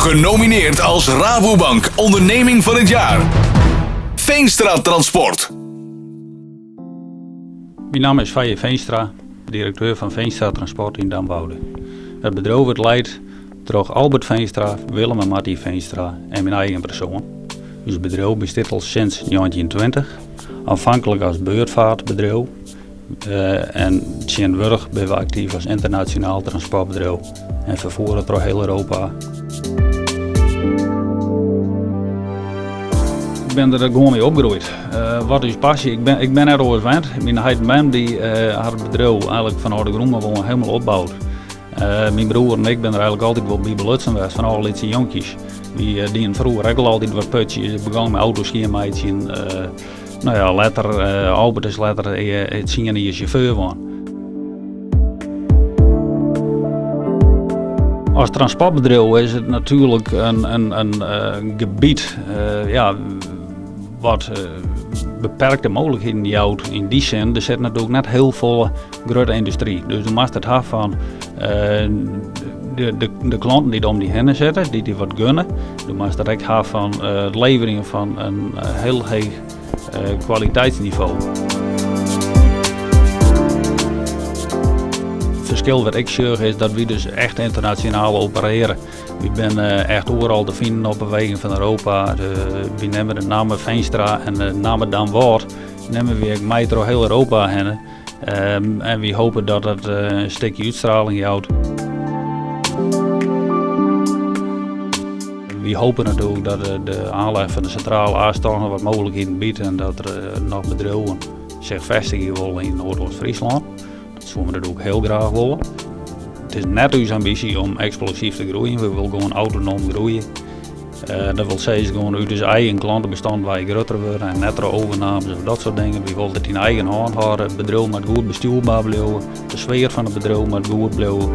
Genomineerd als Rabobank Onderneming van het Jaar. Veenstra Transport. Mijn naam is Faye Veenstra, directeur van Veenstra Transport in Damwoude. Het bedrijf wordt leidt door Albert Veenstra, Willem en Martie Veenstra en mijn eigen persoon. Dus het bedrijf bestaat al sinds 1920, aanvankelijk als beurtvaartbedrijf. En tegenwoordig zijn we actief als internationaal transportbedrijf en vervoeren door heel Europa. Ik ben er gewoon mee opgegroeid. Wat is passie? Ik ben er overwend. Mijn huid die had het bedrijf eigenlijk van de grond wel helemaal opgebouwd. Mijn broer en ik ben er eigenlijk altijd wel bij belutsen geweest van alle lietse jonkies. Die vroeger ook al altijd wat putjes begonnen met autoschiermeidjes. Nou ja, later, Albert is later het zien je chauffeur van. Als transportbedrijf is het natuurlijk een gebied wat beperkte mogelijkheden houdt in die zin. Er zit natuurlijk net heel veel grote industrie. Dus je moet het hebben van de klanten die om die heen zitten, die wat gunnen. Je moet het ook hebben van het leveren van een heel hoog kwaliteitsniveau. Het verschil wat ik zeg is dat we dus echt internationaal opereren. We zijn echt overal te vinden op de wegen van Europa. We nemen de naam Veenstra en de naam Damwoude nemen we mee door heel Europa heen. En we hopen dat het een stukje uitstraling houdt. We hopen natuurlijk dat de aanleg van de centrale aanstaan wat mogelijkheden biedt en dat er nog bedrijven zich vestigen willen in Noordoost-Friesland. Dat zullen we ook heel graag willen. Het is net onze ambitie om explosief te groeien. We willen gewoon autonoom groeien. Dat wil zeggen gewoon uit onze eigen klantenbestand waar je groter worden en netere overnames of dat soort dingen. We willen het in eigen hand houden. Het bedrijf moet goed bestuurbaar blijven. De sfeer van het bedrijf moet goed blijven.